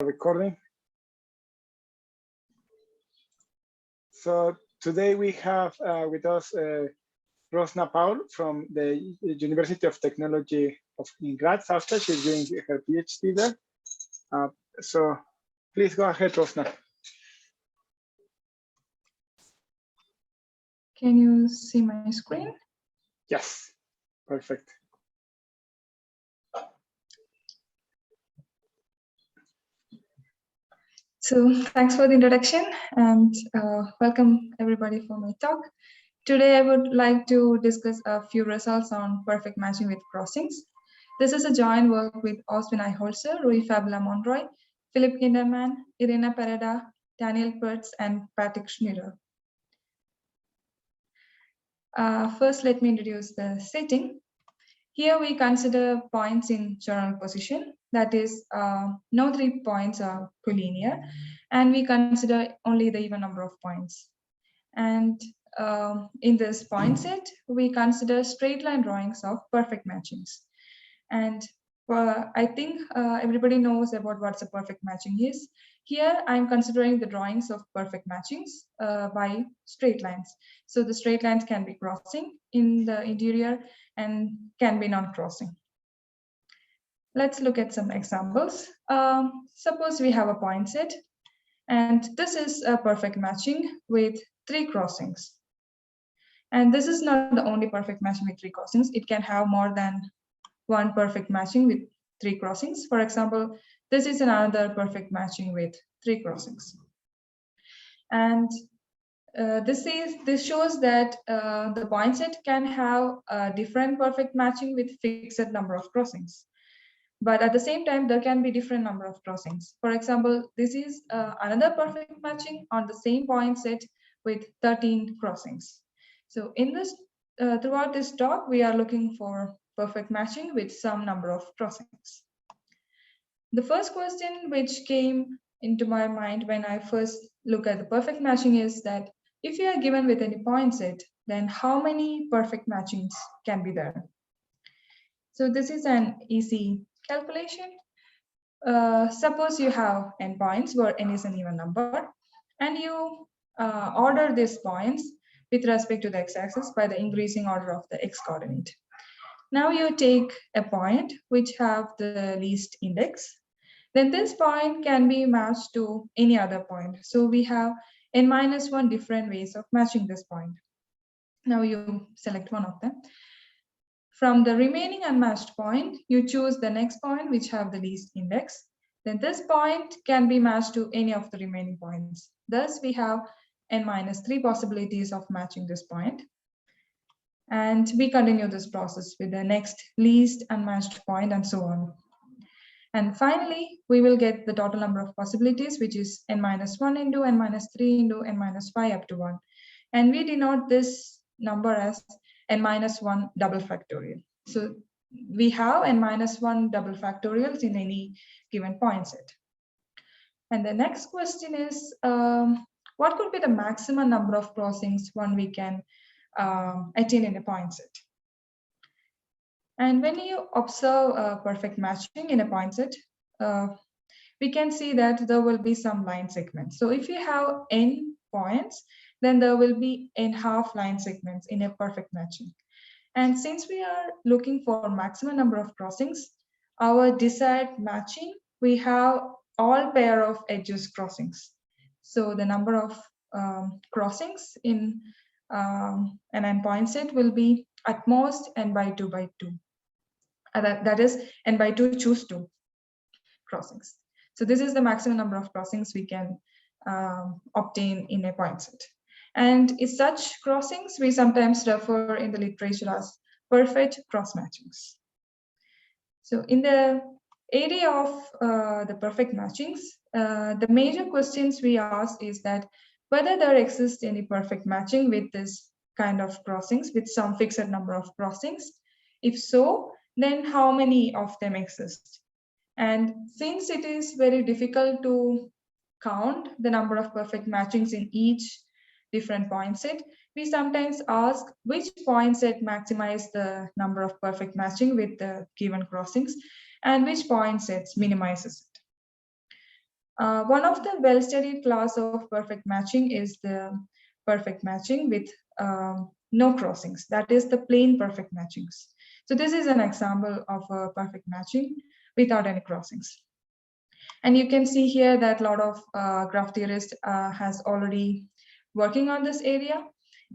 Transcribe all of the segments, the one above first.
Recording. So today we have with us Rosna Paul from the University of Technology in Graz, Austria. She's doing her PhD there. So please go ahead, Rosna. Can you see my screen? Yes, perfect. So thanks for the introduction and welcome everybody for my talk. Today I would like to discuss a few results on perfect matching with crossings. This is a joint work with Oswin Aichholzer, Fabila-Monroy, Philipp Kindermann, Irene Parada, Daniel Perz, and Patrick Schnider. First, let me introduce the setting. Here we consider points in general position, that is, no 3 points are collinear, and we consider only the even number of points. And in this point set, we consider straight line drawings of perfect matchings. And I think everybody knows about what a perfect matching is. Here, I'm considering the drawings of perfect matchings by straight lines. So the straight lines can be crossing in the interior and can be non-crossing. Let's look at some examples. Suppose we have a point set, and this is a perfect matching with 3 crossings. And this is not the only perfect matching with 3 crossings. It can have more than 1 perfect matching with 3 crossings. For example, this is another perfect matching with 3 crossings. And this shows that the point set can have a different perfect matching with fixed number of crossings. But at the same time, there can be different number of crossings. For example, this is another perfect matching on the same point set with 13 crossings. So in this, throughout this talk, we are looking for perfect matching with some number of crossings. The first question which came into my mind when I first look at the perfect matching is that if you are given with any point set, then how many perfect matchings can be there? So this is an easy calculation. Suppose you have n points where n is an even number, and you order these points with respect to the x-axis by the increasing order of the x-coordinate. Now you take a point which have the least index, then this point can be matched to any other point. So we have n-1 different ways of matching this point. Now you select one of them. From the remaining unmatched point, you choose the next point which have the least index. Then this point can be matched to any of the remaining points. Thus, we have n-3 possibilities of matching this point. And we continue this process with the next least unmatched point and so on. And finally, we will get the total number of possibilities, which is n-1 into n-3 into n-5 up to 1. And we denote this number as n-1 double factorial. So we have n-1 double factorials in any given point set. And the next question is, what could be the maximum number of crossings we can attain in a point set? And when you observe a perfect matching in a point set, we can see that there will be some line segments. So if you have n points, then there will be n half line segments in a perfect matching. And since we are looking for maximum number of crossings, our desired matching, we have all pair of edges crossings. So the number of crossings in an n point set will be at most n by 2 by 2. That is n by 2 choose 2 crossings. So this is the maximum number of crossings we can obtain in a point set. And in such crossings, we sometimes refer in the literature as perfect cross matchings. So in the area of the perfect matchings, the major questions we ask is that whether there exists any perfect matching with this kind of crossings, with some fixed number of crossings. If so, then how many of them exist? And since it is very difficult to count the number of perfect matchings in each different point set, we sometimes ask which point set maximize the number of perfect matching with the given crossings and which point sets minimizes it. One of the well-studied class of perfect matching is the perfect matching with no crossings. That is the plain perfect matchings. So this is an example of a perfect matching without any crossings. And you can see here that a lot of graph theorists has already working on this area.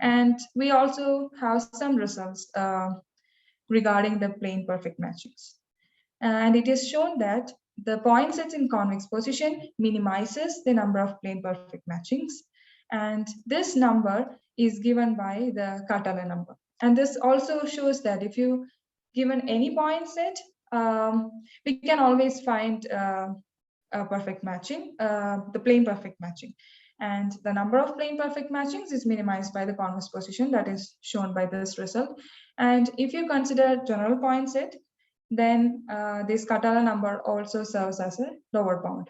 And we also have some results regarding the plain perfect matchings. And it is shown that the point sets in convex position minimizes the number of plane perfect matchings. And this number is given by the Catalan number. And this also shows that if you given any point set, we can always find a perfect matching, the plane perfect matching. And the number of plane perfect matchings is minimized by the convex position that is shown by this result. And if you consider general point set, then this Catalan number also serves as a lower bound.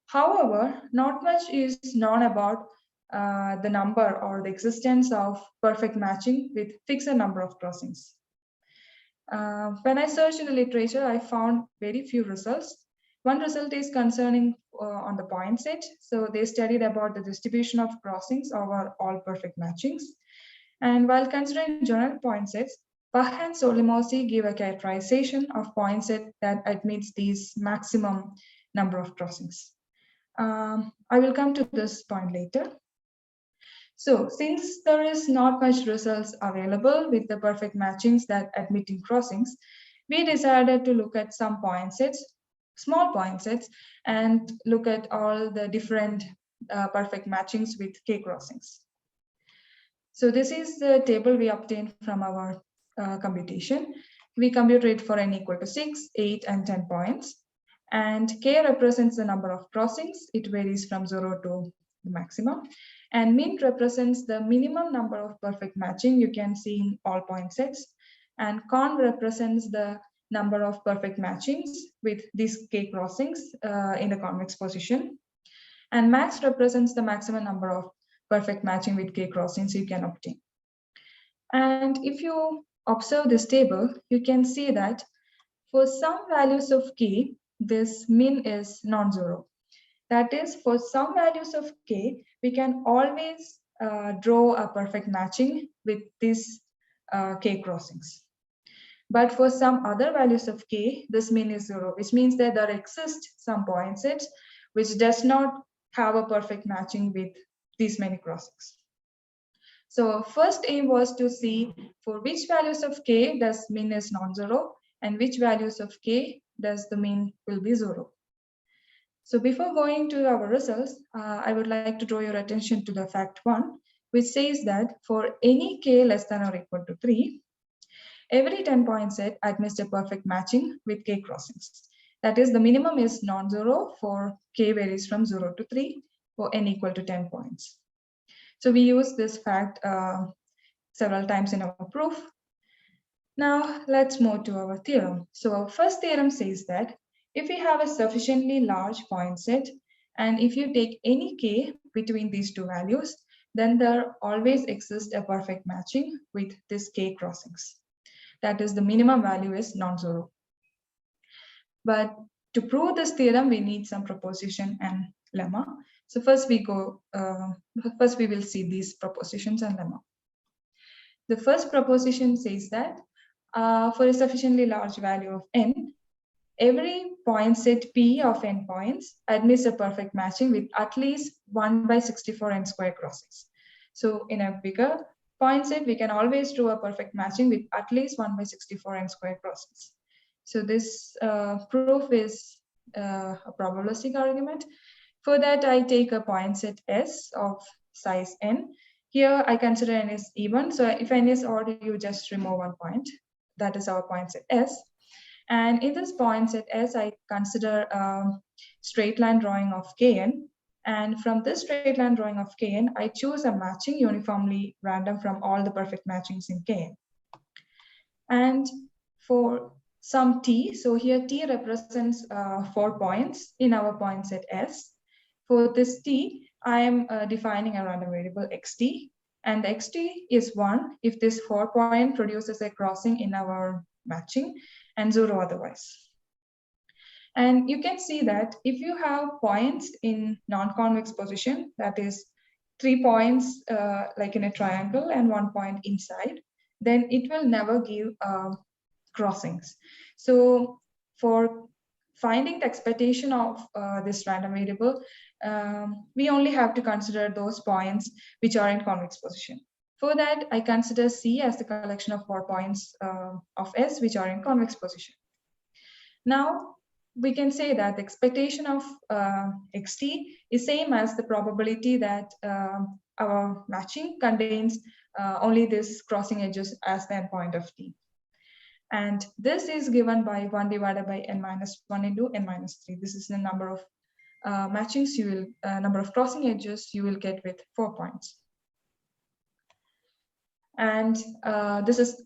However, not much is known about the number or the existence of perfect matching with fixed number of crossings. When I searched in the literature, I found very few results. One result is concerning on the point set. So they studied about the distribution of crossings over all perfect matchings. And while considering general point sets, Bach and Solimossi give a characterization of point set that admits these maximum number of crossings. I will come to this point later. So since there is not much results available with the perfect matchings that admitting crossings, we decided to look at some point sets, small point sets, and look at all the different perfect matchings with k crossings. So this is the table we obtained from our computation. We compute it for n equal to 6, 8, and 10 points. And k represents the number of crossings. It varies from 0 to the maximum. And min represents the minimum number of perfect matching you can see in all point sets. And con represents the number of perfect matchings with these k crossings in the convex position. And max represents the maximum number of perfect matching with k crossings you can obtain. And if you observe this table, you can see that for some values of k, this min is non-zero. That is, for some values of k, we can always draw a perfect matching with these k crossings. But for some other values of k, this min is 0, which means that there exist some point sets which does not have a perfect matching with these many crossings. So first aim was to see for which values of k does min is non-zero and which values of k does the min will be 0. So before going to our results, I would like to draw your attention to the fact 1, which says that for any k less than or equal to 3, every 10-point set admits a perfect matching with k crossings. That is, the minimum is non-zero for k varies from 0 to 3 for n equal to 10 points. So we use this fact several times in our proof. Now let's move to our theorem. So our first theorem says that if we have a sufficiently large point set, and if you take any k between these two values, then there always exists a perfect matching with this k crossings. That is, the minimum value is non-zero. But to prove this theorem, we need some proposition and lemma. So first we will see these propositions and lemma. The first proposition says that for a sufficiently large value of n, every point set p of n points admits a perfect matching with at least 1 by 64 n square crossings. So in a bigger point set, we can always draw a perfect matching with at least 1 by 64 n square crossings. So this proof is a probabilistic argument. For that, I take a point set S of size n. Here, I consider n is even. So if n is odd, you just remove one point. That is our point set S. And in this point set S, I consider a straight line drawing of Kn. And from this straight line drawing of Kn, I choose a matching uniformly random from all the perfect matchings in Kn. And for some t, so here t represents 4 points in our point set S. For this t, I am defining a random variable xt, and xt is 1 if this 4 point produces a crossing in our matching and 0 otherwise. And you can see that if you have points in non-convex position, that is 3 points like in a triangle and 1 point inside, then it will never give crossings. So for finding the expectation of this random variable, we only have to consider those points which are in convex position. For that, I consider C as the collection of 4 points of S which are in convex position. Now, we can say that the expectation of xt is same as the probability that our matching contains only this crossing edges as the endpoint of t. And this is given by 1 divided by n minus 1 into n minus 3. This is the number of matchings you will, number of crossing edges you will get with 4 points. And this is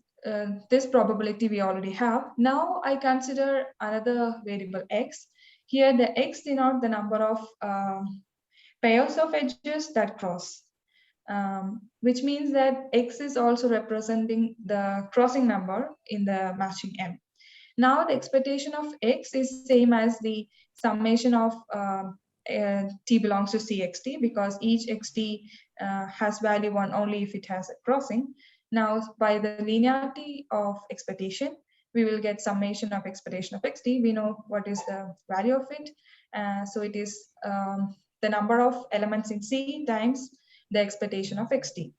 this probability we already have. Now I consider another variable x. Here the x denotes the number of pairs of edges that cross, which means that x is also representing the crossing number in the matching M. Now the expectation of x is same as the summation of t belongs to cxt, because each xt has value 1 only if it has a crossing. Now, by the linearity of expectation, we will get summation of expectation of xt. We know what is the value of it. So it is the number of elements in C times the expectation of xt.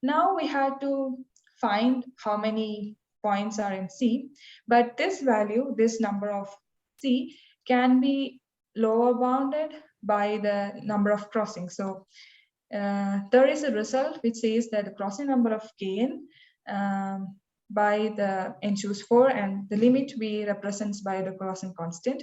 Now we have to find how many points are in C, but this value, this number of C, can be lower bounded by the number of crossings. So there is a result which says that the crossing number of kn by the n choose 4, and the limit we represents by the crossing constant.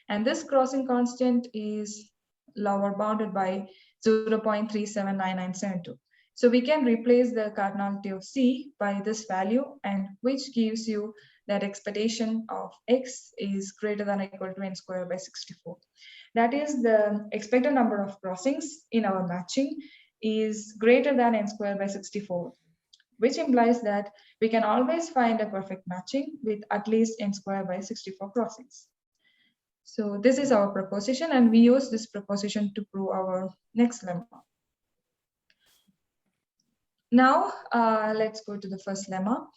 And this crossing constant is lower bounded by 0.379972. So we can replace the cardinality of C by this value, and which gives you that expectation of x is greater than or equal to n squared by 64. That is, the expected number of crossings in our matching is greater than n squared by 64, which implies that we can always find a perfect matching with at least n squared by 64 crossings. So this is our proposition, and we use this proposition to prove our next lemma. Now, let's go to the first lemma.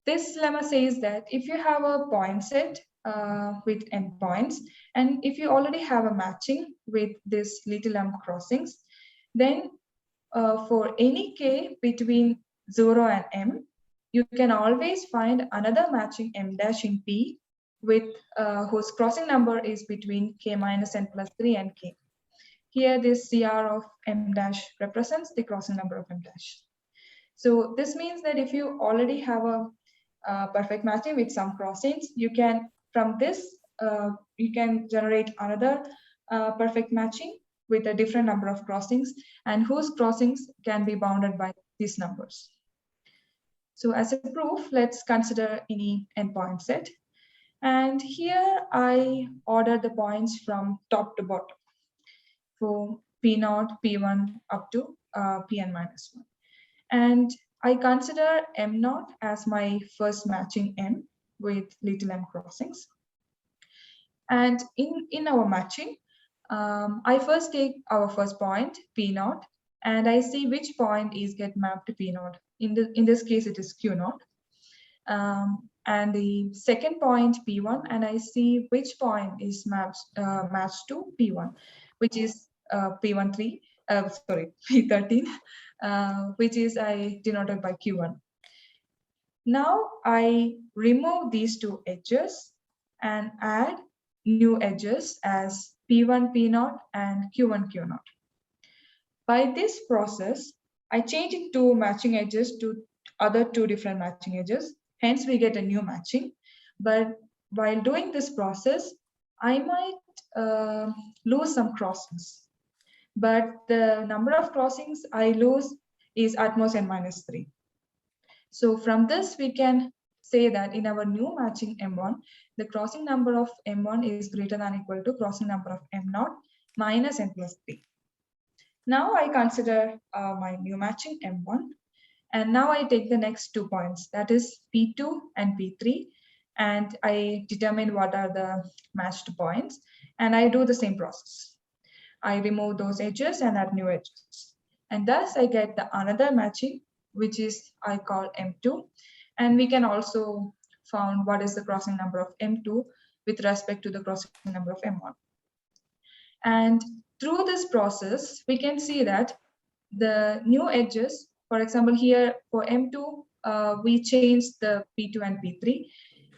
This lemma says that if you have a point set with n points, and if you already have a matching with this little m crossings, then for any k between 0 and m, you can always find another matching m dash in P with whose crossing number is between k minus n plus 3 and k. Here, this CR of m dash represents the crossing number of m dash. So this means that if you already have a perfect matching with some crossings, you can, from this, you can generate another perfect matching with a different number of crossings, and whose crossings can be bounded by these numbers. So as a proof, let's consider any endpoint set. And here I order the points from top to bottom for P0, P1 up to Pn minus 1. And I consider M0 as my first matching M with little m crossings. And in our matching, I first take our first point, P0, and I see which point is get mapped to P0. In this case, it is Q0. And the second point, P1, and I see which point is matched to P1, which is P13, P13, which is I denoted by Q1. Now I remove these two edges and add new edges as P1, P0 and Q1, Q0. By this process, I change two matching edges to other two different matching edges. Hence, we get a new matching. But while doing this process, I might lose some crossings. But the number of crossings I lose is at most n minus 3. So from this, we can say that in our new matching M1, the crossing number of M1 is greater than or equal to crossing number of M0 minus n plus 3. Now I consider my new matching M1. And now I take the next 2 points, that is P2 and P3. and I determine what are the matched points, and I do the same process. I remove those edges and add new edges. And thus I get the another matching, which is I call M2. And we can also found what is the crossing number of M2 with respect to the crossing number of M1. And through this process, we can see that the new edges, for example, here for M2, we changed the P2 and P3.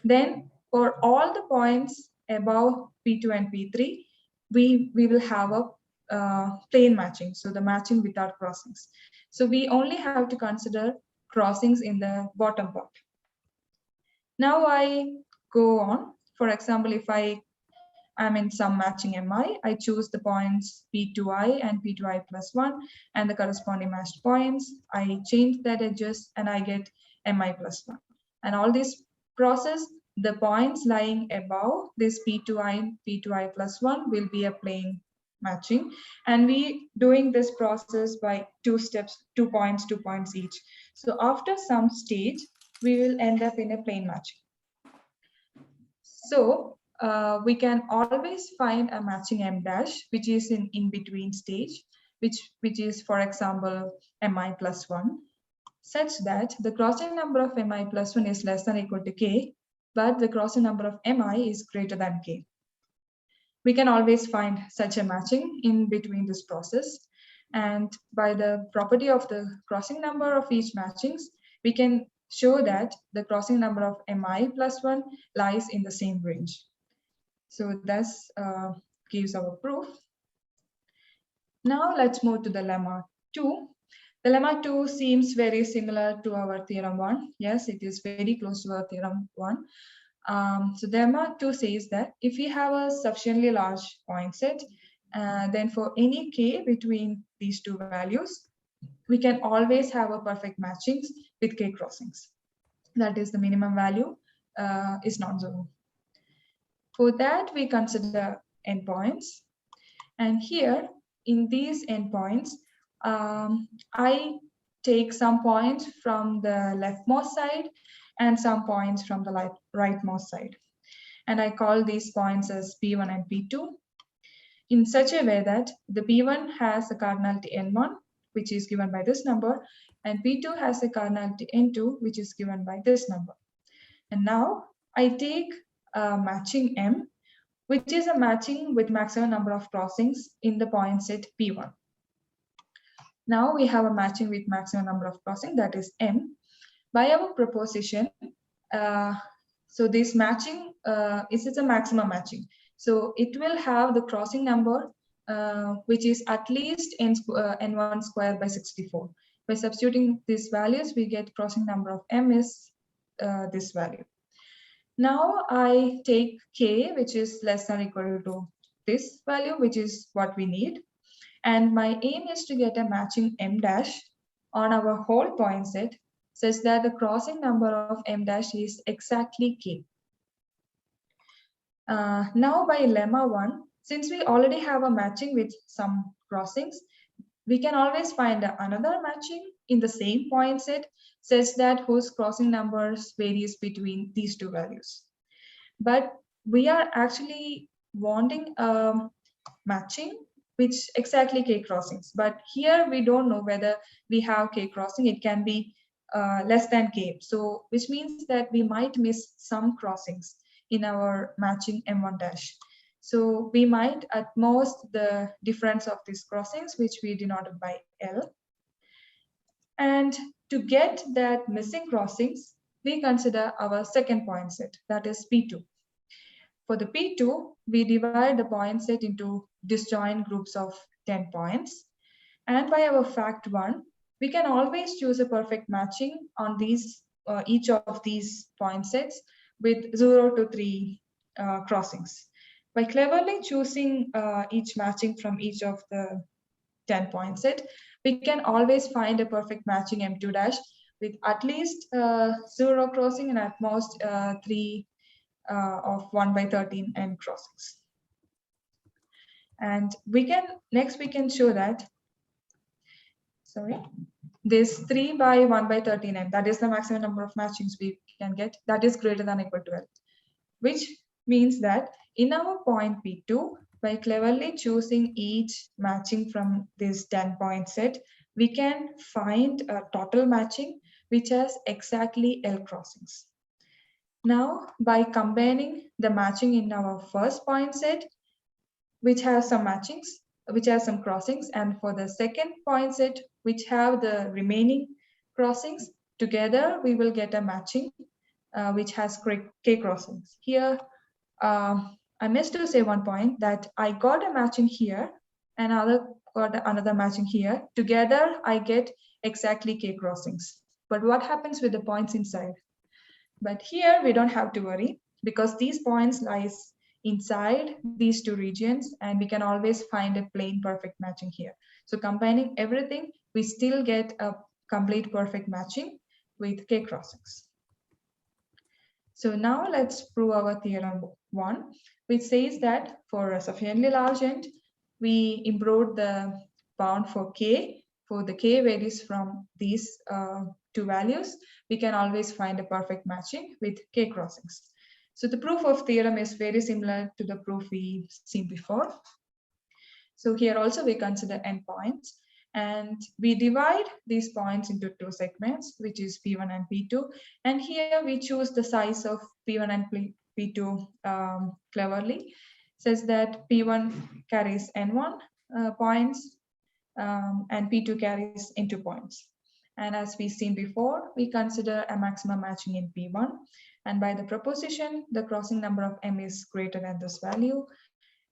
Then for all the points above P2 and P3, we will have a plain matching, so the matching without crossings. So we only have to consider crossings in the bottom part. Now I go on. For example, if I'm in some matching MI, I choose the points P2I and P2I plus 1 and the corresponding matched points. I change that edges and I get MI plus 1. And all this process, the points lying above this P2I, P2I plus 1 will be a plain matching. And we doing this process by 2 steps, 2 points each. So after some stage, we will end up in a plain matching. So we can always find a matching M dash, which is in between stage, which is, for example, Mi plus 1, such that the crossing number of Mi plus 1 is less than or equal to k, but the crossing number of Mi is greater than k. We can always find such a matching in between this process. And by the property of the crossing number of each matchings, we can show that the crossing number of Mi plus 1 lies in the same range. So this gives our proof. Now let's move to the lemma 2. The lemma 2 seems very similar to our theorem 1. Yes, it is very close to our theorem 1. So the lemma 2 says that if we have a sufficiently large point set, then for any k between these two values, we can always have a perfect matchings with k crossings. That is, the minimum value is non-zero. For that, we consider endpoints. And here, in these endpoints, I take some points from the leftmost side and some points from the rightmost side. And I call these points as P1 and P2 in such a way that the P1 has a cardinality N1, which is given by this number, and P2 has a cardinality N2, which is given by this number. And now I take a matching M, which is a matching with maximum number of crossings in the point set P1. Now we have a matching with maximum number of crossing, that is M. By our proposition, so this matching is a maximum matching. So it will have the crossing number, which is at least n1 squared by 64. By substituting these values, we get crossing number of M is this value. Now I take k, which is less than or equal to this value, which is what we need. And my aim is to get a matching M dash on our whole point set, such that the crossing number of M dash is exactly k. Now by lemma 1, since we already have a matching with some crossings, we can always find another matching in the same point set, such that whose crossing numbers varies between these two values. But we are actually wanting a matching which exactly k crossings. But here we don't know whether we have k crossing. It can be less than k. So which means that we might miss some crossings in our matching M1 dash. So we might at most the difference of these crossings, which we denoted by L. And to get that missing crossings, we consider our second point set, that is P2. For the P2, we divide the point set into disjoint groups of 10 points. And by our fact 1, we can always choose a perfect matching on these each of these point sets with 0 to 3 crossings. By cleverly choosing each matching from each of the 10 point set, we can always find a perfect matching M2 dash with at least 0 crossing and at most 3 of 1 by 13 n crossings. And next we can show that, this 3 by 1 by 13 n, that is the maximum number of matchings we can get, that is greater than or equal to L. which means that in our point P2, by cleverly choosing each matching from this 10-point set, we can find a total matching which has exactly L crossings. Now, by combining the matching in our first point set, which has some matchings, which has some crossings, and for the second point set, which have the remaining crossings, together we will get a matching which has K crossings. Here, I missed to say one point that I got a matching here and got another matching here. Together, I get exactly K crossings. But what happens with the points inside? But here we don't have to worry because these points lies inside these two regions and we can always find a plain perfect matching here. So combining everything, we still get a complete perfect matching with K crossings. So now let's prove our theorem 1, which says that for a sufficiently large end, we improved the bound for K. For the K varies from these two values, we can always find a perfect matching with K crossings. So the proof of theorem is very similar to the proof we've seen before. So here also we consider endpoints. And we divide these points into two segments, which is P1 and P2. And here we choose the size of P1 and P2 cleverly, says that P1 carries N1 points and P2 carries N2 points. And as we've seen before, we consider a maximum matching in P1. And by the proposition, the crossing number of M is greater than this value.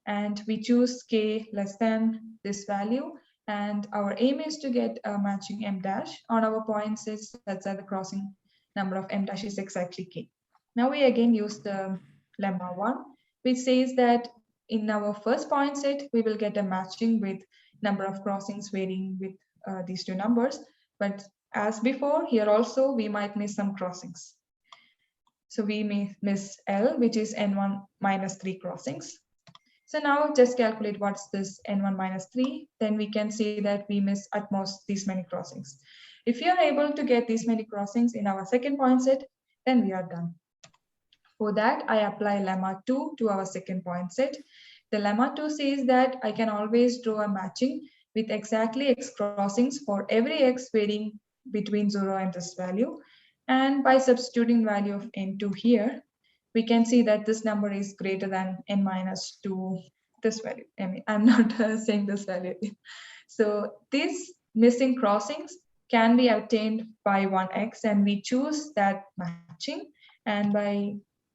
And we choose K less than this value. And our aim is to get a matching M dash on our point sets such that the crossing number of M dash is exactly K. Now we again use the lemma 1, which says that in our first point set, we will get a matching with number of crossings varying with these two numbers. But as before, here also we might miss some crossings. So we may miss L, which is N1 minus 3 crossings. So now just calculate what's this N1 minus 3, then we can see that we miss at most these many crossings. If you are able to get these many crossings in our second point set, then we are done. For that, I apply lemma 2 to our second point set. The lemma 2 says that I can always draw a matching with exactly X crossings for every X varying between 0 and this value. And by substituting value of N2 here, we can see that this number is greater than N minus 2, this value. I mean, I'm not saying this value. So these missing crossings can be obtained by 1x, and we choose that matching. And by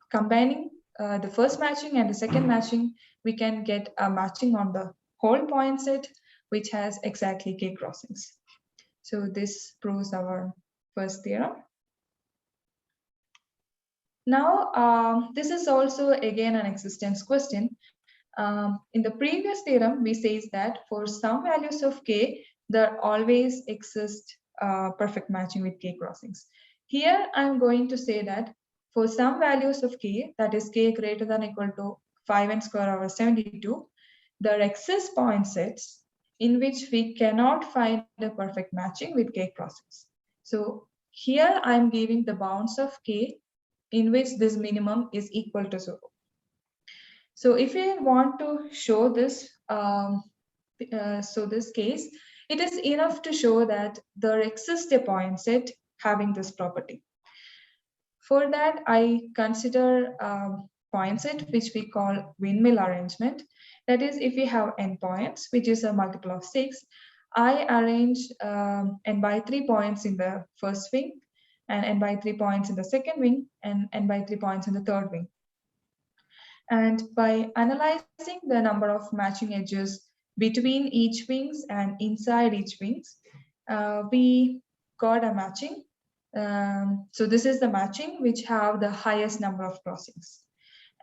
combining the first matching and the second matching, we can get a matching on the whole point set, which has exactly K crossings. So this proves our first theorem. Now, this is also again an existence question. In the previous theorem, we say that for some values of K, there always exists perfect matching with K crossings. Here, I'm going to say that for some values of K, that is K greater than or equal to 5n square over 72, there exist point sets in which we cannot find a perfect matching with K crossings. So here I'm giving the bounds of K in which this minimum is equal to 0. So if we want to show this, this case, it is enough to show that there exists a point set having this property. For that, I consider a point set which we call windmill arrangement. That is, if we have n points, which is a multiple of 6, I arrange n by 3 points in the first wing, and n by 3 points in the second wing, and n by 3 points in the third wing. And by analyzing the number of matching edges between each wings and inside each wings, we got a matching. So this is the matching which have the highest number of crossings.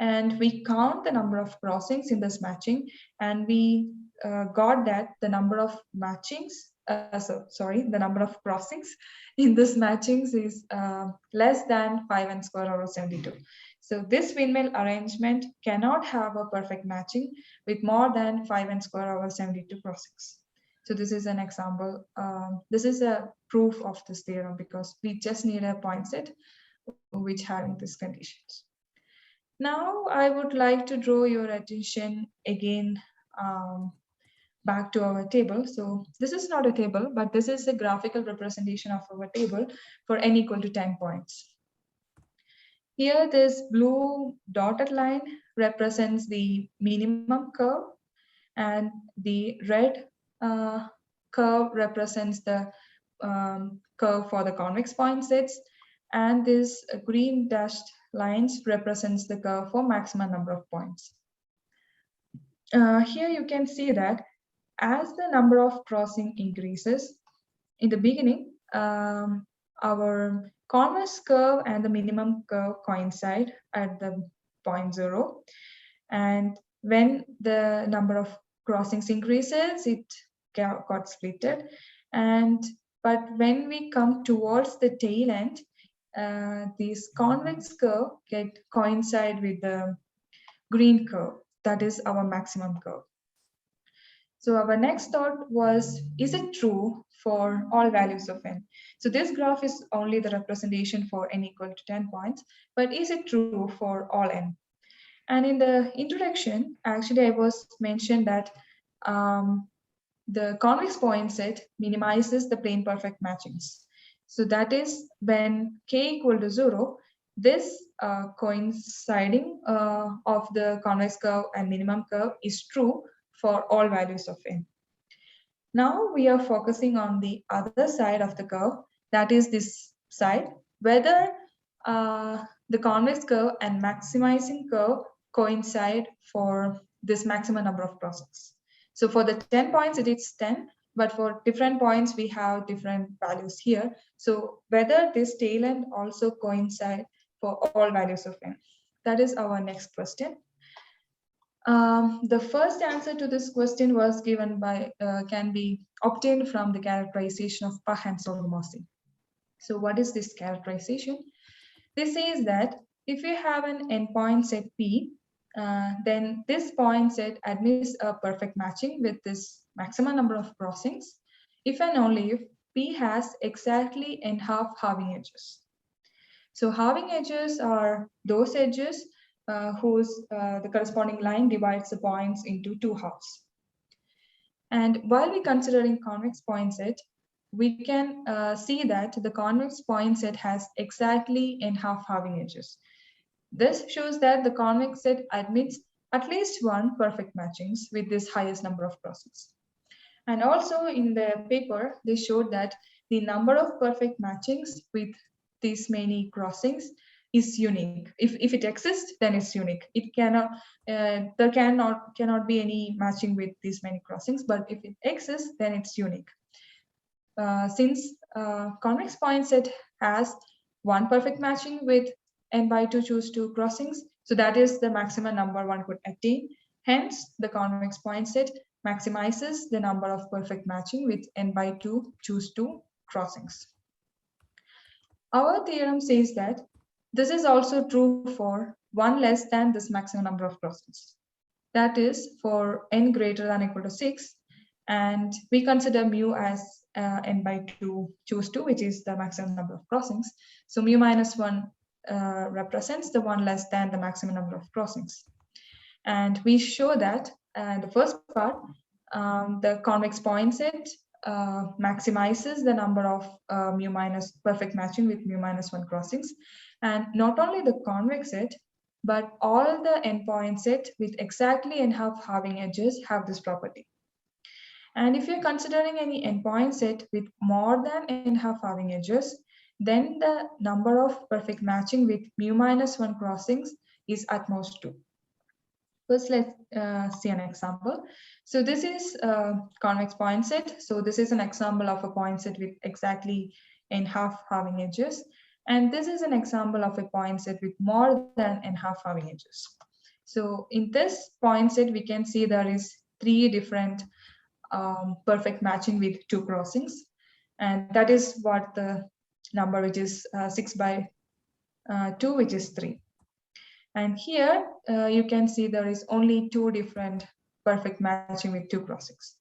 And we count the number of crossings in this matching, and we got that the number of matchings, the number of crossings in this matchings is less than 5n square over 72. So this windmill arrangement cannot have a perfect matching with more than 5n square over 72 crossings. So this is an example. This is a proof of this theorem because we just need a point set which having these conditions. Now I would like to draw your attention again back to our table. So this is not a table, but this is a graphical representation of our table for n equal to 10 points. Here, this blue dotted line represents the minimum curve, and the red curve represents the curve for the convex point sets, and this green dashed lines represents the curve for maximum number of points. Here you can see that as the number of crossing increases, in the beginning, our convex curve and the minimum curve coincide at the point 0. And when the number of crossings increases, it got splitted. But when we come towards the tail end, this convex curve coincide with the green curve. That is our maximum curve. So our next thought was, is it true for all values of n? So this graph is only the representation for n equal to 10 points, but is it true for all n? And in the introduction, actually I was mentioned that the convex point set minimizes the plane perfect matchings. So that is when k equal to 0, this coinciding of the convex curve and minimum curve is true for all values of n. Now we are focusing on the other side of the curve, that is this side, whether the convex curve and maximizing curve coincide for this maximum number of crossings. So for the 10 points, it is 10, but for different points, we have different values here. So whether this tail end also coincide for all values of n. That is our next question. The first answer to this question was given by, can be obtained from the characterization of Pach and Solomowski. So what is this characterization? This says that if you have an endpoint set P, then this point set admits a perfect matching with this maximum number of crossings, if and only if P has exactly n half halving edges. So halving edges are those edges whose the corresponding line divides the points into two halves. And while we're considering convex point set, we can see that the convex point set has exactly n half halving edges. This shows that the convex set admits at least one perfect matchings with this highest number of crossings. And also in the paper, they showed that the number of perfect matchings with these many crossings is unique. If it exists, then it's unique. It cannot, there cannot be any matching with these many crossings, but if it exists, then it's unique. Since convex point set has one perfect matching with n by 2 choose 2 crossings, so that is the maximum number one could attain. Hence, the convex point set maximizes the number of perfect matching with n by 2 choose 2 crossings. Our theorem says that this is also true for one less than this maximum number of crossings. That is for n greater than or equal to 6, and we consider mu as n by 2 choose 2, which is the maximum number of crossings. So mu minus 1 represents the one less than the maximum number of crossings. And we show that the first part, the convex point set maximizes the number of mu minus perfect matching with mu minus 1 crossings. And not only the convex set, but all the endpoint set with exactly n half halving edges have this property. And if you're considering any endpoint set with more than n half halving edges, then the number of perfect matching with mu minus 1 crossings is at most 2. First, let's see an example. So this is a convex point set. So this is an example of a point set with exactly n half halving edges. And this is an example of a point set with more than n half halving edges. So in this point set, we can see there is 3 different perfect matching with 2 crossings. And that is what the number, which is 6 by 2, which is 3. And here you can see there is only 2 different perfect matching with 2 crossings.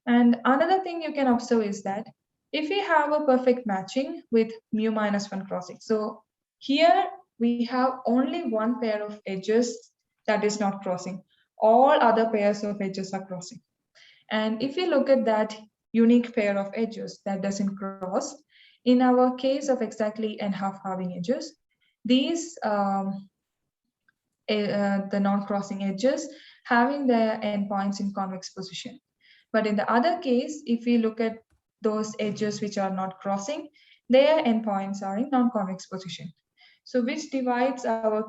And another thing you can observe is that if we have a perfect matching with mu minus 1 crossing, so here we have only one pair of edges that is not crossing. All other pairs of edges are crossing. And if we look at that unique pair of edges that doesn't cross, in our case of exactly and half halving edges, these the non-crossing edges having their endpoints in convex position. But in the other case, if we look at those edges which are not crossing, their endpoints are in non-convex position. So which divides our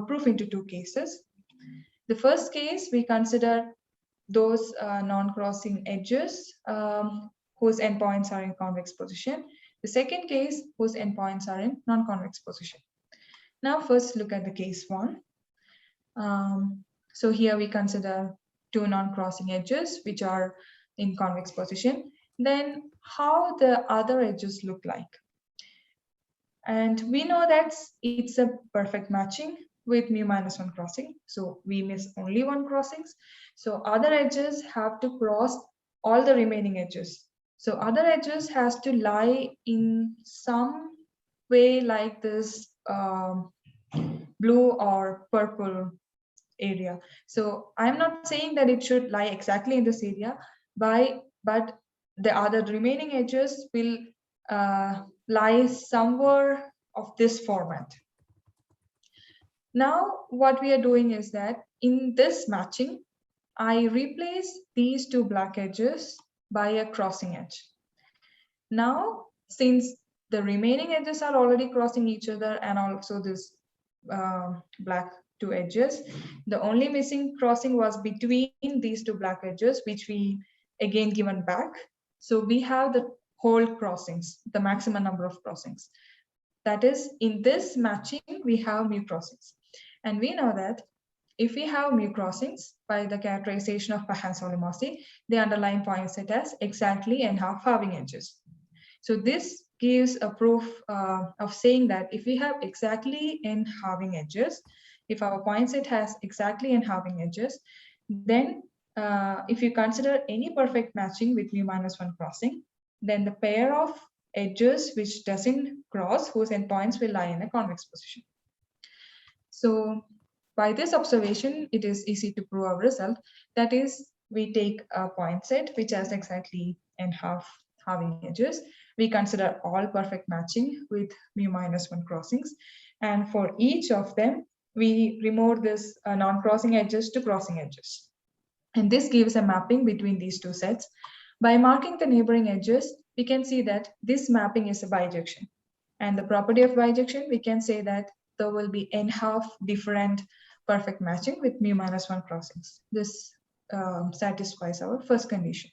proof into two cases. The first case, we consider those non-crossing edges whose endpoints are in convex position. The second case, whose endpoints are in non-convex position. Now first look at the case one. So here we consider two non-crossing edges which are in convex position. Then how the other edges look like. And we know that it's a perfect matching with mu minus one crossing. So we miss only one crossings. So other edges have to cross all the remaining edges. So other edges has to lie in some way like this blue or purple area. So I'm not saying that it should lie exactly in this area, but the other remaining edges will lie somewhere of this format. Now what we are doing is that in this matching, I replace these two black edges by a crossing edge. Now, since the remaining edges are already crossing each other and also this black two edges, the only missing crossing was between these two black edges, which we again given back. So we have the whole crossings, the maximum number of crossings. That is, in this matching, we have mu crossings. And we know that if we have mu crossings by the characterization of Pahan-Solimossi, the underlying point set has exactly and half halving edges. So this gives a proof of saying that if we have exactly and halving edges, if our point set has exactly and halving edges, then if you consider any perfect matching with mu minus one crossing, then the pair of edges which doesn't cross, whose endpoints will lie in a convex position. So by this observation, it is easy to prove our result. That is, we take a point set which has exactly and half halving edges. We consider all perfect matching with mu minus one crossings. And for each of them, we remove this non-crossing edges to crossing edges. And this gives a mapping between these two sets. By marking the neighboring edges, we can see that this mapping is a bijection. And the property of bijection, we can say that there will be n half different perfect matching with mu minus one crossings. This satisfies our first condition.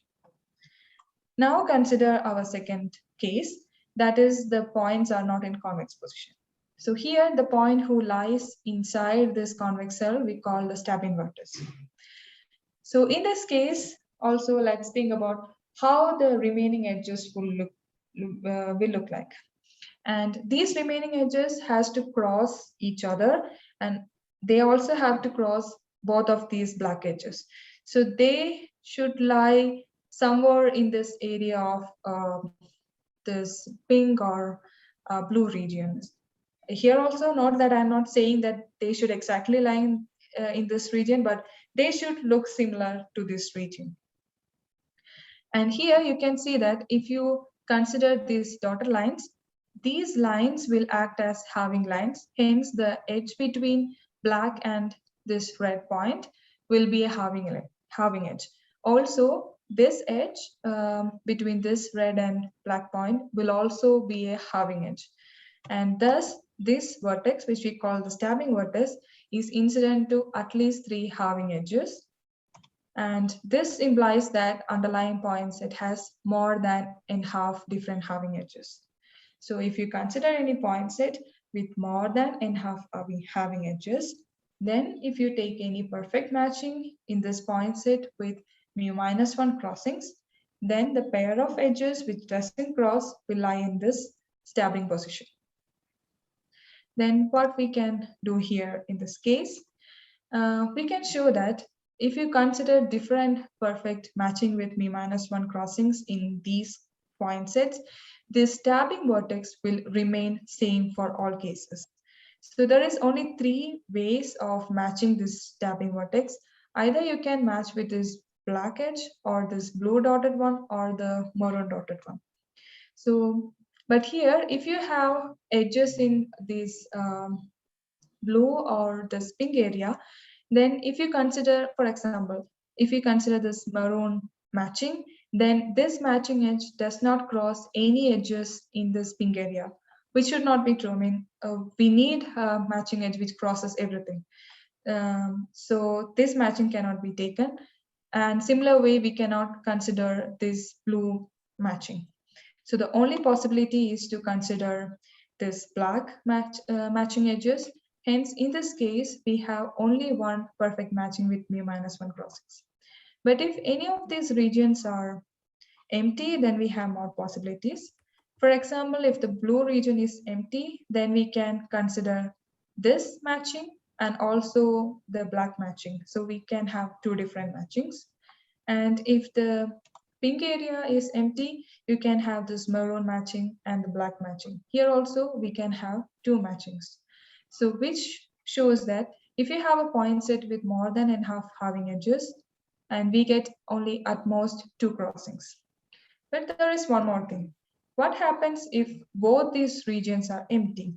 Now consider our second case, that is the points are not in convex position. So here the point who lies inside this convex cell we call the stabbing vertex. So in this case, also let's think about how the remaining edges will look like. And these remaining edges has to cross each other, and they also have to cross both of these black edges. So they should lie somewhere in this area of this pink or blue regions. Here also, note that I'm not saying that they should exactly lie in this region, but they should look similar to this region. And here you can see that if you consider these dotted lines, these lines will act as halving lines. Hence, the edge between black and this red point will be a halving edge. Also, this edge between this red and black point will also be a halving edge. And thus, this vertex, which we call the stabbing vertex, is incident to at least 3 halving edges. And this implies that underlying point set has more than n half different halving edges. So if you consider any point set with more than n half halving edges, then if you take any perfect matching in this point set with mu minus one crossings, then the pair of edges which doesn't cross will lie in this stabbing position. Then what we can do here in this case, we can show that if you consider different perfect matching with mu minus one crossings in these point sets, this stabbing vertex will remain same for all cases. So there is only 3 ways of matching this tapping vertex. Either you can match with this black edge or this blue dotted one or the maroon dotted one. So, but here, if you have edges in this blue or this pink area, then if you consider, for example, if you consider this maroon matching, then this matching edge does not cross any edges in this pink area, which should not be true. I mean, we need a matching edge which crosses everything. So this matching cannot be taken. And similar way, we cannot consider this blue matching. So the only possibility is to consider this black matching edges. Hence, in this case, we have only one perfect matching with mu-1 crossings. But if any of these regions are empty, then we have more possibilities. For example, if the blue region is empty, then we can consider this matching and also the black matching. So we can have 2 different matchings. And if the pink area is empty, you can have this maroon matching and the black matching. Here also we can have 2 matchings. So which shows that if you have a point set with more than enough halving edges, and we get only at most 2 crossings. But there is one more thing. What happens if both these regions are empty?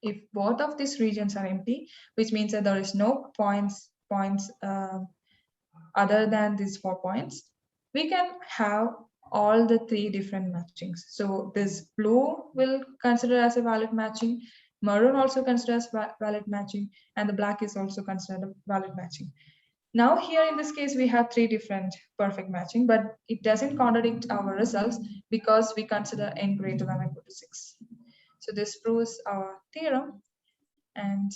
If both of these regions are empty, which means that there is no points other than these 4 points, we can have all the 3 different matchings. So this blue will consider as a valid matching, maroon also considered as valid matching, and the black is also considered a valid matching. Now here in this case, we have 3 different perfect matching, but it doesn't contradict our results because we consider n greater than or equal to 6. So this proves our theorem. And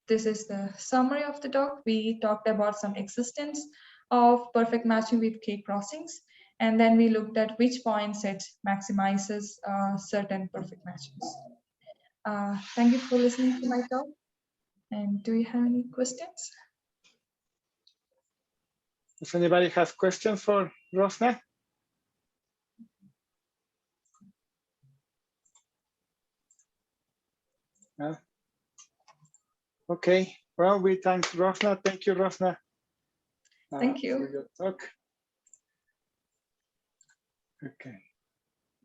this is the summary of the talk. We talked about some existence of perfect matching with k crossings, and then we looked at which point set maximizes certain perfect matches. Thank you for listening to my talk. And do you have any questions? If anybody has questions for Rosna? Okay, well, we thank Rosna. Thank you, Rosna. Thank you. For your talk. Okay.